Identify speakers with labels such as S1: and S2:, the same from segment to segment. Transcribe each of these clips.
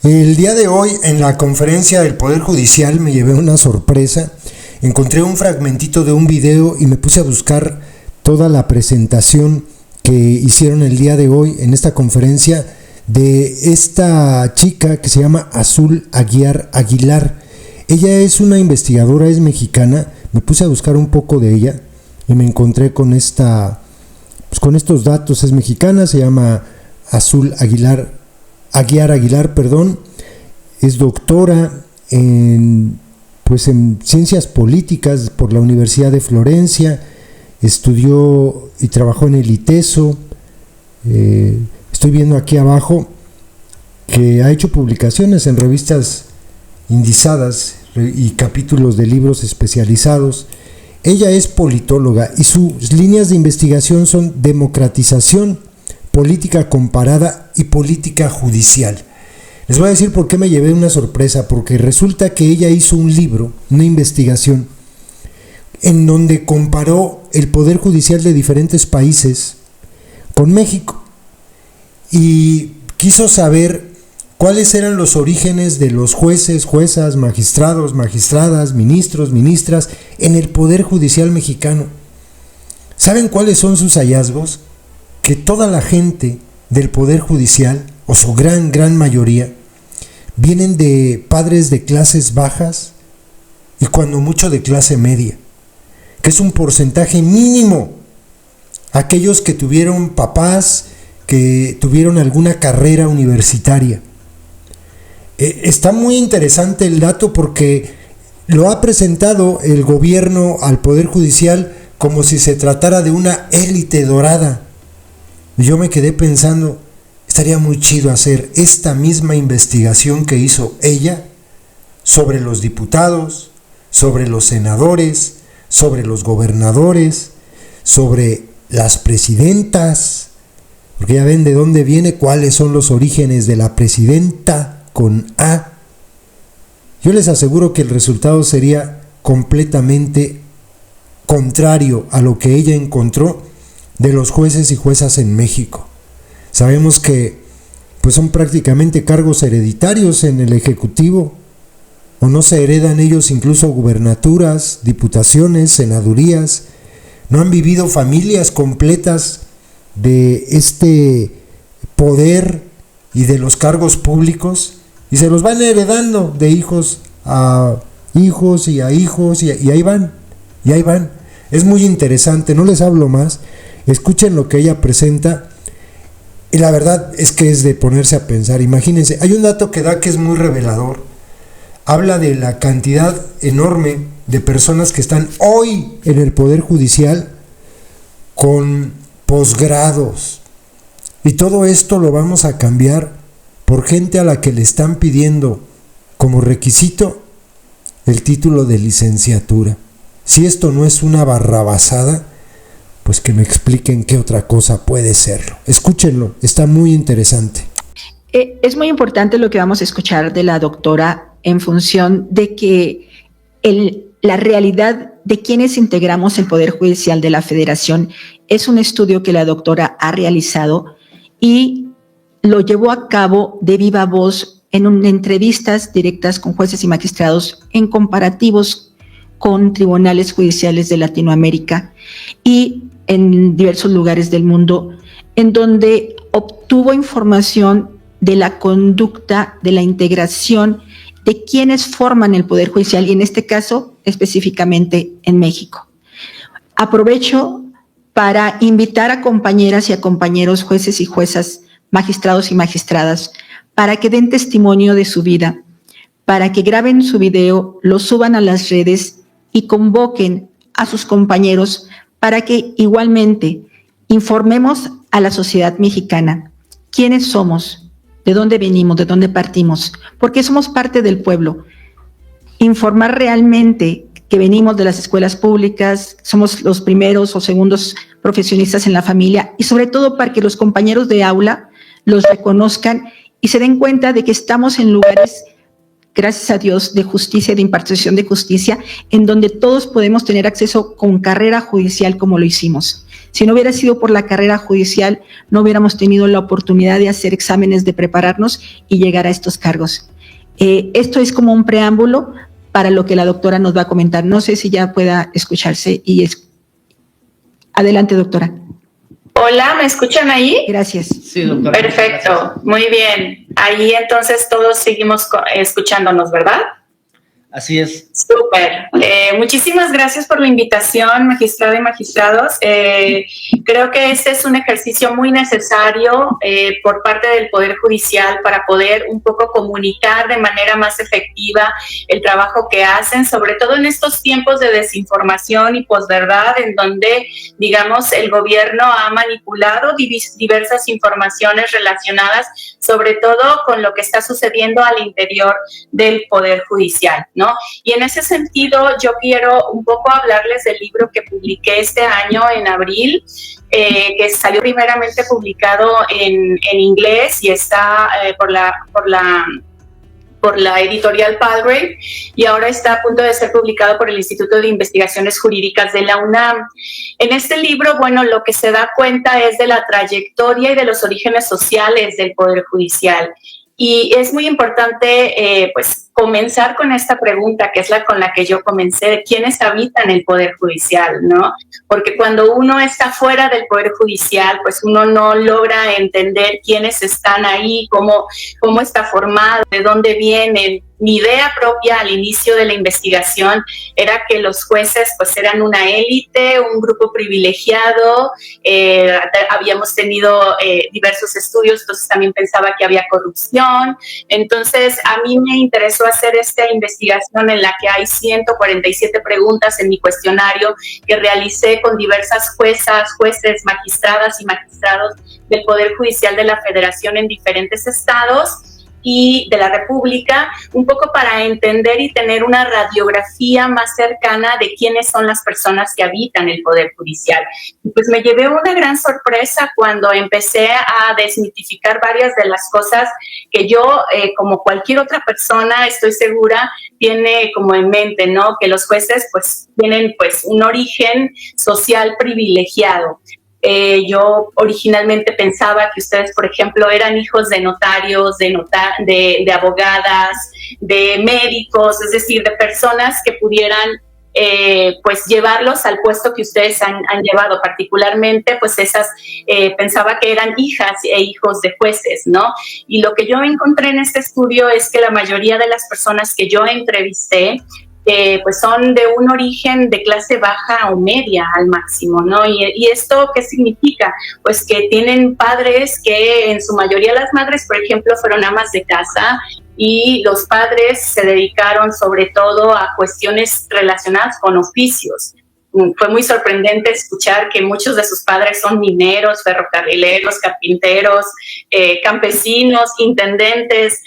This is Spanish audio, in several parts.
S1: El día de hoy, en la conferencia del Poder Judicial, me llevé una sorpresa. Encontré un fragmentito de un video y me puse a buscar toda la presentación que hicieron el día de hoy en esta conferencia de esta chica que se llama Azul Aguilar. Ella es una investigadora, es mexicana. Me puse a buscar un poco de ella y me encontré con estos datos. Es mexicana, se llama Azul Aguilar, es doctora en ciencias políticas por la Universidad de Florencia, estudió y trabajó en el ITESO. Estoy viendo aquí abajo que ha hecho publicaciones en revistas indizadas y capítulos de libros especializados. Ella es politóloga y sus líneas de investigación son democratización, política comparada y política judicial. Les voy a decir por qué me llevé una sorpresa, porque resulta que ella hizo un libro, una investigación, en donde comparó el poder judicial de diferentes países con México y quiso saber cuáles eran los orígenes de los jueces, juezas, magistrados, magistradas, ministros, ministras en el poder judicial mexicano. ¿Saben cuáles son sus hallazgos? Que toda la gente del Poder Judicial, o su gran mayoría, vienen de padres de clases bajas y cuando mucho de clase media, que es un porcentaje mínimo. Aquellos que tuvieron papás, que tuvieron alguna carrera universitaria. Está muy interesante el dato porque lo ha presentado el gobierno al Poder Judicial como si se tratara de una élite dorada. Yo me quedé pensando, estaría muy chido hacer esta misma investigación que hizo ella sobre los diputados, sobre los senadores, sobre los gobernadores, sobre las presidentas, porque ya ven de dónde viene, cuáles son los orígenes de la presidenta con A. Yo les aseguro que el resultado sería completamente contrario a lo que ella encontró de los jueces y juezas en México. Sabemos que son prácticamente cargos hereditarios en el Ejecutivo, o no se heredan ellos incluso gubernaturas, diputaciones, senadurías. No han vivido familias completas de este poder y de los cargos públicos, y se los van heredando de hijos a hijos y a hijos, y ahí van. Es muy interesante, no les hablo más. Escuchen lo que ella presenta y la verdad es que es de ponerse a pensar. Imagínense, hay un dato que da que es muy revelador. Habla de la cantidad enorme de personas que están hoy en el Poder Judicial con posgrados. Y todo esto lo vamos a cambiar por gente a la que le están pidiendo como requisito el título de licenciatura. Si esto no es una barrabasada, pues que me expliquen qué otra cosa puede serlo. Escúchenlo, está muy interesante.
S2: Es muy importante lo que vamos a escuchar de la doctora en función de que la realidad de quienes integramos el Poder Judicial de la Federación es un estudio que la doctora ha realizado y lo llevó a cabo de viva voz en entrevistas directas con jueces y magistrados en comparativos con tribunales judiciales de Latinoamérica y en diversos lugares del mundo, en donde obtuvo información de la conducta, de la integración de quienes forman el Poder Judicial y en este caso específicamente en México. Aprovecho para invitar a compañeras y a compañeros jueces y juezas, magistrados y magistradas, para que den testimonio de su vida, para que graben su video, lo suban a las redes y convoquen a sus compañeros para que igualmente informemos a la sociedad mexicana quiénes somos, de dónde venimos, de dónde partimos, porque somos parte del pueblo. Informar realmente que venimos de las escuelas públicas, somos los primeros o segundos profesionistas en la familia y sobre todo para que los compañeros de aula los reconozcan y se den cuenta de que estamos en lugares gracias a Dios, de justicia, de impartición de justicia, en donde todos podemos tener acceso con carrera judicial como lo hicimos. Si no hubiera sido por la carrera judicial, no hubiéramos tenido la oportunidad de hacer exámenes, de prepararnos y llegar a estos cargos. Esto es como un preámbulo para lo que la doctora nos va a comentar. No sé si ya pueda escucharse. Adelante, doctora.
S3: Hola, ¿me escuchan ahí?
S2: Gracias.
S3: Sí, doctora. Perfecto, gracias. Muy bien. Ahí entonces todos seguimos escuchándonos, ¿verdad?
S4: Así es.
S3: Súper. Muchísimas gracias por la invitación, magistrada y magistrados. Creo que este es un ejercicio muy necesario por parte del Poder Judicial para poder un poco comunicar de manera más efectiva el trabajo que hacen, sobre todo en estos tiempos de desinformación y posverdad, en donde, digamos, el gobierno ha manipulado diversas informaciones relacionadas, sobre todo con lo que está sucediendo al interior del Poder Judicial, ¿no? Y en ese sentido yo quiero un poco hablarles del libro que publiqué este año en abril, que salió primeramente publicado en inglés y está por la editorial Palgrave, y ahora está a punto de ser publicado por el Instituto de Investigaciones Jurídicas de la UNAM. En este libro, bueno, lo que se da cuenta es de la trayectoria y de los orígenes sociales del Poder Judicial. Y es muy importante, pues, comenzar con esta pregunta, que es la con la que yo comencé: ¿quiénes habitan el Poder Judicial, no? Porque cuando uno está fuera del Poder Judicial, pues uno no logra entender quiénes están ahí, cómo está formado, de dónde vienen. Mi idea propia al inicio de la investigación era que los jueces pues eran una élite, un grupo privilegiado, habíamos tenido diversos estudios, entonces también pensaba que había corrupción. Entonces a mí me interesó hacer esta investigación en la que hay 147 preguntas en mi cuestionario que realicé con diversas juezas, jueces, magistradas y magistrados del Poder Judicial de la Federación en diferentes estados y de la República, un poco para entender y tener una radiografía más cercana de quiénes son las personas que habitan el Poder Judicial. Y pues me llevé una gran sorpresa cuando empecé a desmitificar varias de las cosas que yo, como cualquier otra persona, estoy segura, tiene como en mente, ¿no? Que los jueces pues tienen pues un origen social privilegiado. Yo originalmente pensaba que ustedes, por ejemplo, eran hijos de notarios, de abogadas, de médicos, es decir, de personas que pudieran pues llevarlos al puesto que ustedes han llevado, particularmente pues pensaba que eran hijas e hijos de jueces, ¿no? Y lo que yo encontré en este estudio es que la mayoría de las personas que yo entrevisté pues son de un origen de clase baja o media al máximo, ¿no? Y esto, ¿qué significa? Pues que tienen padres que en su mayoría las madres, por ejemplo, fueron amas de casa, y los padres se dedicaron sobre todo a cuestiones relacionadas con oficios. Fue muy sorprendente escuchar que muchos de sus padres son mineros, ferrocarrileros, carpinteros, campesinos, intendentes,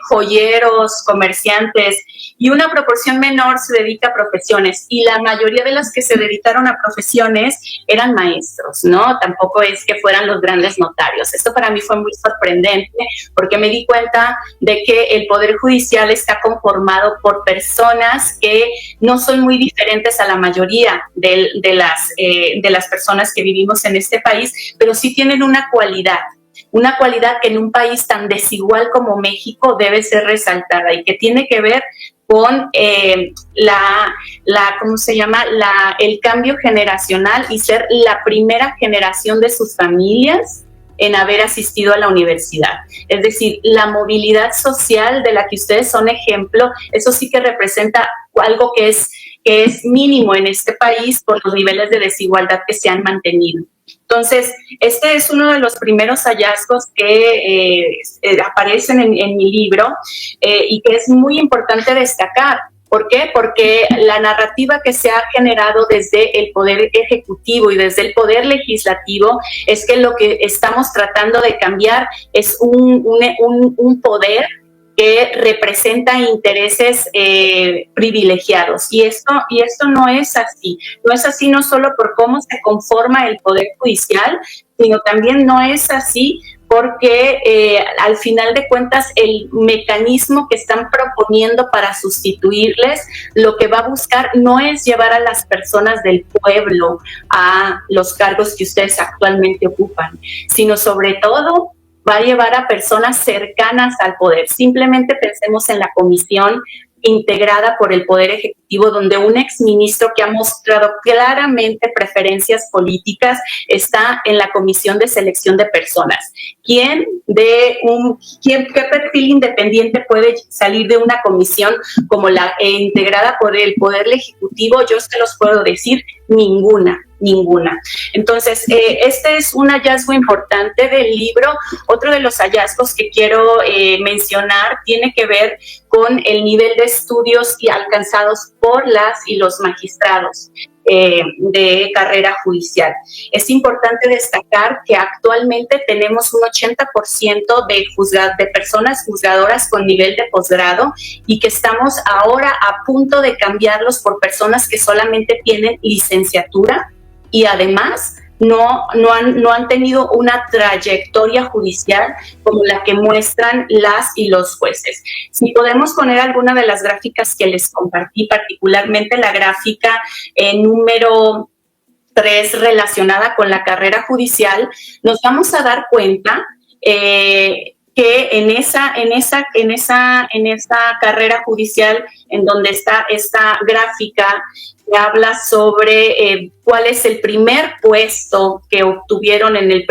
S3: joyeros, comerciantes, y una proporción menor se dedica a profesiones, y la mayoría de las que se dedicaron a profesiones eran maestros, ¿no? Tampoco es que fueran los grandes notarios. Esto para mí fue muy sorprendente porque me di cuenta de que el Poder Judicial está conformado por personas que no son muy diferentes a la mayoría de las personas que vivimos en este país, pero sí tienen una cualidad que en un país tan desigual como México debe ser resaltada, y que tiene que ver con ¿cómo se llama? El cambio generacional y ser la primera generación de sus familias en haber asistido a la universidad. Es decir, la movilidad social de la que ustedes son ejemplo, eso sí que representa algo que es mínimo en este país por los niveles de desigualdad que se han mantenido. Entonces, este es uno de los primeros hallazgos que aparecen en mi libro, y que es muy importante destacar. ¿Por qué? Porque la narrativa que se ha generado desde el Poder Ejecutivo y desde el Poder Legislativo es que lo que estamos tratando de cambiar es un poder que representa intereses privilegiados. Y esto no es así. No es así no solo por cómo se conforma el Poder Judicial, sino también no es así porque al final de cuentas el mecanismo que están proponiendo para sustituirles lo que va a buscar no es llevar a las personas del pueblo a los cargos que ustedes actualmente ocupan, sino sobre todo va a llevar a personas cercanas al poder. Simplemente pensemos en la comisión integrada por el Poder Ejecutivo, donde un exministro que ha mostrado claramente preferencias políticas está en la Comisión de Selección de Personas. ¿Qué perfil independiente puede salir de una comisión como la integrada por el Poder Ejecutivo? Yo se los puedo decir, ninguna. Entonces, este es un hallazgo importante del libro. Otro de los hallazgos que quiero mencionar tiene que ver con el nivel de estudios y alcanzados por las y los magistrados de carrera judicial. Es importante destacar que actualmente tenemos un 80% de personas juzgadoras con nivel de posgrado y que estamos ahora a punto de cambiarlos por personas que solamente tienen licenciatura y además no han tenido una trayectoria judicial como la que muestran las y los jueces. Si podemos poner alguna de las gráficas que les compartí, particularmente la gráfica número 3 relacionada con la carrera judicial, nos vamos a dar cuenta que en esa carrera judicial, en donde está esta gráfica que habla sobre cuál es el primer puesto que obtuvieron en el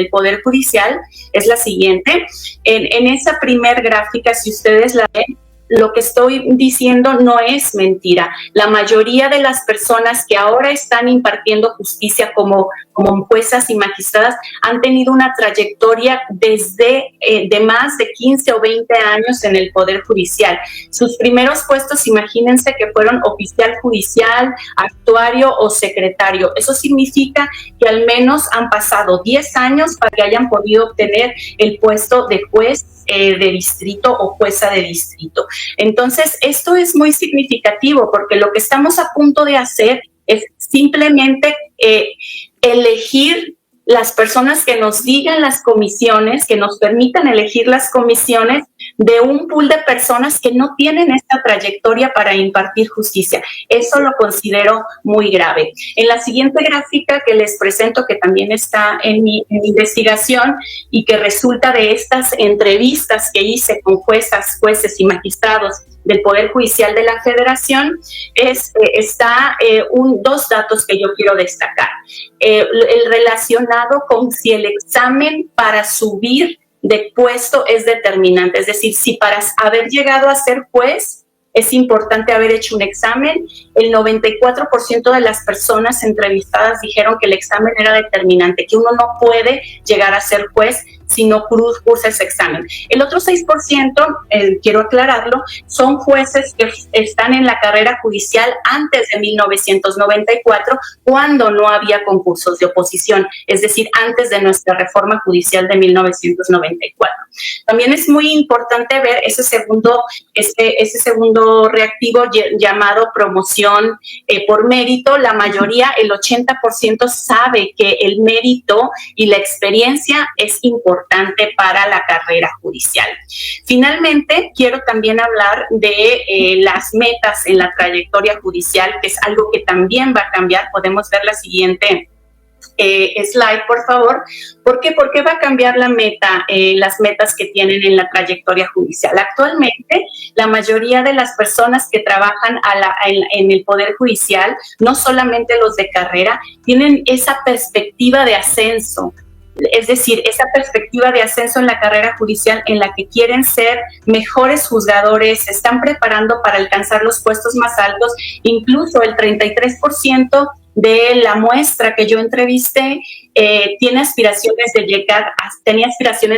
S3: Poder Judicial, es la siguiente. En esa primer gráfica, si ustedes la ven, lo que estoy diciendo no es mentira. La mayoría de las personas que ahora están impartiendo justicia como juezas y magistradas han tenido una trayectoria desde de más de 15 o 20 años en el Poder Judicial. Sus primeros puestos, imagínense que fueron oficial judicial, actuario o secretario. Eso significa que al menos han pasado 10 años para que hayan podido obtener el puesto de juez de distrito o jueza de distrito. Entonces, esto es muy significativo porque lo que estamos a punto de hacer es simplemente elegir las personas que nos digan las comisiones, que nos permitan elegir las comisiones de un pool de personas que no tienen esta trayectoria para impartir justicia. Eso lo considero muy grave. En la siguiente gráfica que les presento, que también está en mi investigación y que resulta de estas entrevistas que hice con juezas, jueces y magistrados del Poder Judicial de la Federación, dos datos que yo quiero destacar. El relacionado con si el examen para subir de puesto es determinante, es decir, si para haber llegado a ser juez es importante haber hecho un examen. El 94% de las personas entrevistadas dijeron que el examen era determinante, que uno no puede llegar a ser juez si no cursa ese examen. El otro 6%, quiero aclararlo, son jueces que están en la carrera judicial antes de 1994, cuando no había concursos de oposición, es decir, antes de nuestra reforma judicial de 1994. También es muy importante ver ese segundo reactivo llamado promoción por mérito. La mayoría, el 80%, sabe que el mérito y la experiencia es importante para la carrera judicial. Finalmente, quiero también hablar de las metas en la trayectoria judicial, que es algo que también va a cambiar. Podemos ver la siguiente slide, por favor. ¿Por qué? ¿Por qué va a cambiar la meta, las metas que tienen en la trayectoria judicial? Actualmente, la mayoría de las personas que trabajan en el Poder Judicial, no solamente los de carrera, tienen esa perspectiva de ascenso. Es decir, esa perspectiva de ascenso en la carrera judicial en la que quieren ser mejores juzgadores, se están preparando para alcanzar los puestos más altos. Incluso el 33% de la muestra que yo entrevisté tenía aspiraciones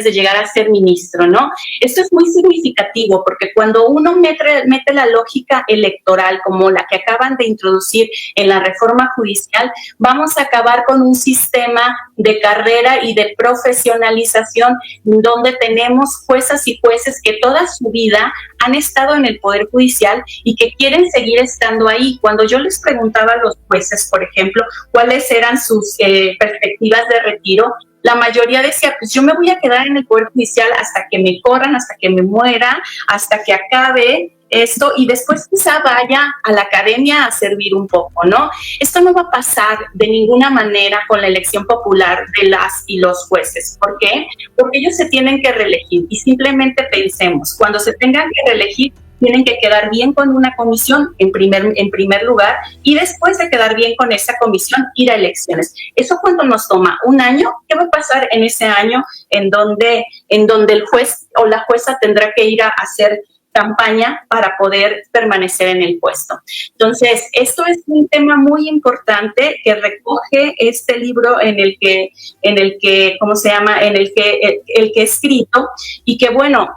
S3: de llegar a ser ministro, ¿no? Esto es muy significativo porque cuando uno mete la lógica electoral como la que acaban de introducir en la reforma judicial, vamos a acabar con un sistema de carrera y de profesionalización donde tenemos juezas y jueces que toda su vida han estado en el Poder Judicial y que quieren seguir estando ahí. Cuando yo les preguntaba a los jueces, por ejemplo, cuáles eran sus perspectivas de retiro, la mayoría decía, pues yo me voy a quedar en el Poder Judicial hasta que me corran, hasta que me muera, hasta que acabe esto y después quizá vaya a la academia a servir un poco, ¿no? Esto no va a pasar de ninguna manera con la elección popular de las y los jueces. ¿Por qué? Porque ellos se tienen que reelegir y simplemente pensemos, cuando se tengan que reelegir, tienen que quedar bien con una comisión en primer lugar y después de quedar bien con esa comisión, ir a elecciones. ¿Eso cuánto nos toma? ¿Un año? ¿Qué va a pasar en ese año en donde el juez o la jueza tendrá que ir a hacer campaña para poder permanecer en el puesto? Entonces, esto es un tema muy importante que recoge este libro en el que ¿cómo se llama? En el que he escrito y que, bueno,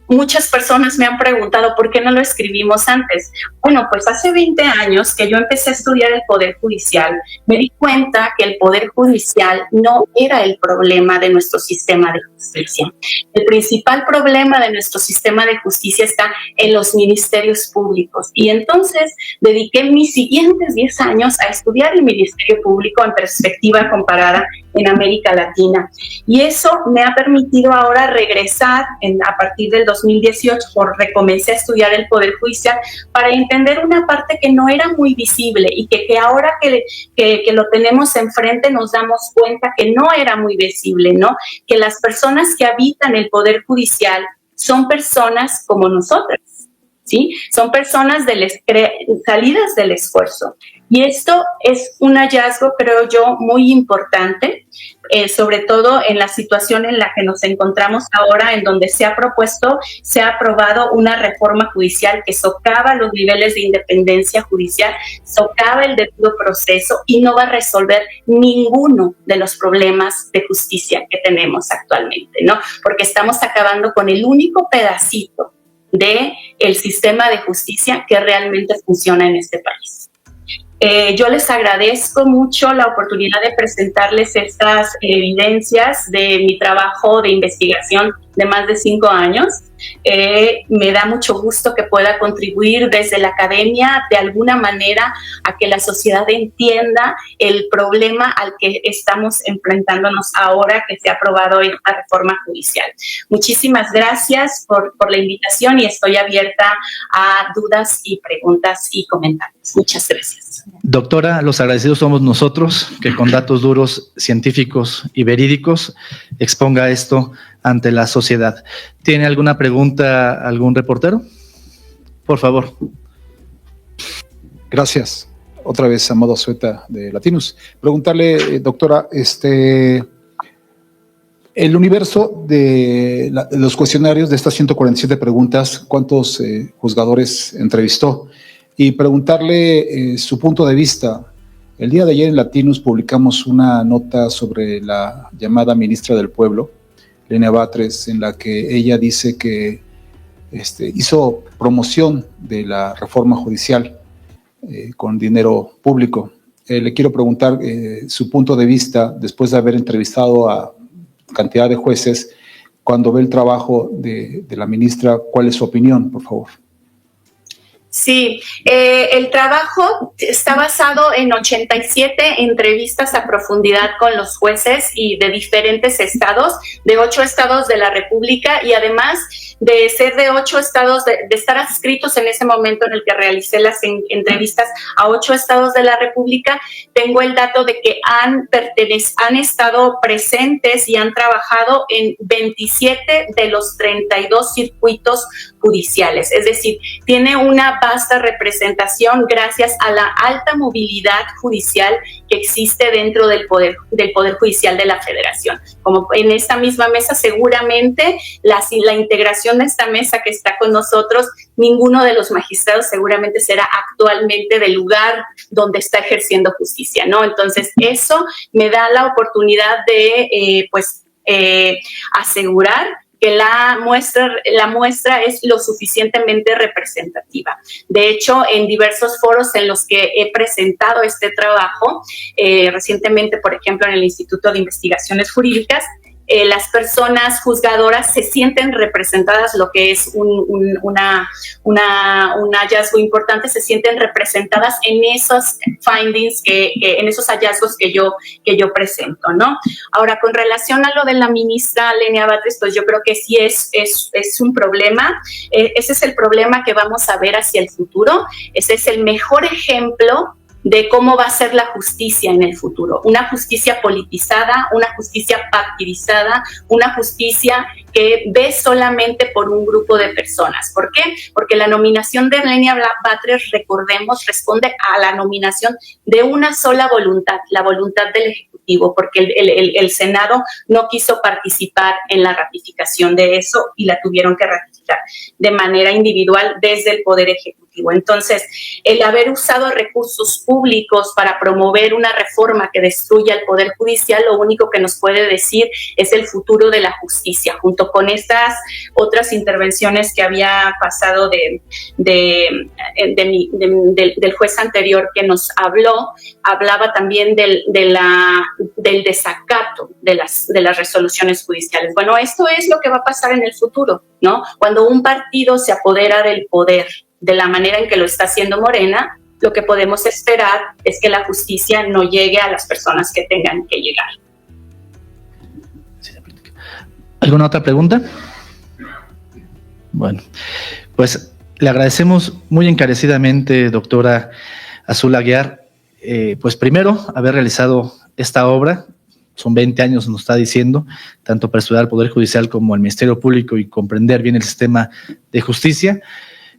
S3: muchas personas me han preguntado por qué no lo escribimos antes. Bueno, pues hace 20 años que yo empecé a estudiar el Poder Judicial, me di cuenta que el Poder Judicial no era el problema de nuestro sistema de justicia. El principal problema de nuestro sistema de justicia está en los ministerios públicos. Y entonces dediqué mis siguientes 10 años a estudiar el Ministerio Público en perspectiva comparada en América Latina. Y eso me ha permitido ahora regresar a partir del 2018, recomencé a estudiar el Poder Judicial para entender una parte que no era muy visible y que ahora que lo tenemos enfrente nos damos cuenta que no era muy visible, ¿no? Que las personas que habitan el Poder Judicial son personas como nosotras, ¿sí? Son personas salidas del esfuerzo. Y esto es un hallazgo, creo yo, muy importante, sobre todo en la situación en la que nos encontramos ahora, en donde se ha aprobado una reforma judicial que socava los niveles de independencia judicial, socava el debido proceso y no va a resolver ninguno de los problemas de justicia que tenemos actualmente, ¿no? Porque estamos acabando con el único pedacito del sistema de justicia que realmente funciona en este país. Yo les agradezco mucho la oportunidad de presentarles estas evidencias de mi trabajo de investigación de más de 5 años. Me da mucho gusto que pueda contribuir desde la academia de alguna manera a que la sociedad entienda el problema al que estamos enfrentándonos ahora que se ha aprobado esta reforma judicial. Muchísimas gracias por la invitación y estoy abierta a dudas y preguntas y comentarios. Muchas gracias.
S4: Doctora, los agradecidos somos nosotros, que con datos duros, científicos y verídicos exponga esto ante la sociedad. ¿Tiene alguna pregunta algún reportero? Por favor.
S5: Gracias. Otra vez, Amado Sueta de Latinus. Preguntarle, doctora, el universo de los cuestionarios de estas 147 preguntas, ¿cuántos juzgadores entrevistó? Y preguntarle su punto de vista. El día de ayer en Latinus publicamos una nota sobre la llamada ministra del Pueblo, Lenia Batres, en la que ella dice que hizo promoción de la reforma judicial con dinero público. Le quiero preguntar su punto de vista después de haber entrevistado a cantidad de jueces, cuando ve el trabajo de la ministra, ¿cuál es su opinión, por favor?
S3: Sí, el trabajo está basado en 87 entrevistas a profundidad con los jueces y de diferentes estados, de 8 estados de la República, y además de ser de 8 estados, de estar adscritos en ese momento en el que realicé las entrevistas a 8 estados de la República, tengo el dato de que han estado presentes y han trabajado en 27 de los 32 circuitos judiciales. Es decir, tiene una vasta representación gracias a la alta movilidad judicial que existe dentro del Poder Judicial de la Federación. Como en esta misma mesa, seguramente la integración de esta mesa que está con nosotros, ninguno de los magistrados seguramente será actualmente del lugar donde está ejerciendo justicia, ¿no? Entonces, eso me da la oportunidad de, asegurar que la muestra es lo suficientemente representativa. De hecho, en diversos foros en los que he presentado este trabajo, recientemente, por ejemplo, en el Instituto de Investigaciones Jurídicas, las personas juzgadoras se sienten representadas, lo que es un hallazgo importante, se sienten representadas en esos findings, en esos hallazgos que yo presento, ¿no? Ahora, con relación a lo de la ministra Lenia Batres, pues yo creo que sí es un problema. Ese es el problema que vamos a ver hacia el futuro. Ese es el mejor ejemplo de cómo va a ser la justicia en el futuro. Una justicia politizada, una justicia partidizada, una justicia que ve solamente por un grupo de personas. ¿Por qué? Porque la nominación de Lenia Batres, recordemos, responde a la nominación de una sola voluntad, la voluntad del Ejecutivo, porque el Senado no quiso participar en la ratificación de eso y la tuvieron que ratificar de manera individual desde el Poder Ejecutivo. Entonces, el haber usado recursos públicos para promover una reforma que destruya el Poder Judicial, lo único que nos puede decir es el futuro de la justicia, junto con estas otras intervenciones que había pasado del juez anterior que nos hablaba también del desacato de las resoluciones judiciales. Bueno, esto es lo que va a pasar en el futuro, ¿no? Cuando un partido se apodera del poder de la manera en que lo está haciendo Morena, lo que podemos esperar es que la justicia no llegue a las personas que tengan que llegar.
S4: ¿Alguna otra pregunta? Bueno, pues le agradecemos muy encarecidamente, doctora Azul Aguiar, pues primero haber realizado esta obra. Son 20 años, nos está diciendo, tanto para estudiar el Poder Judicial como el Ministerio Público y comprender bien el sistema de justicia,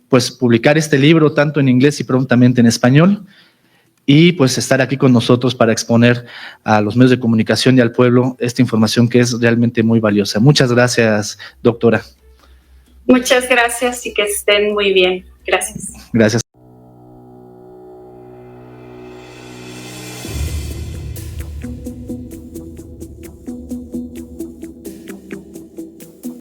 S4: pues publicar este libro tanto en inglés y prontamente en español, y pues estar aquí con nosotros para exponer a los medios de comunicación y al pueblo esta información que es realmente muy valiosa. Muchas gracias, doctora.
S3: Muchas gracias y que estén muy bien. Gracias.
S4: Gracias.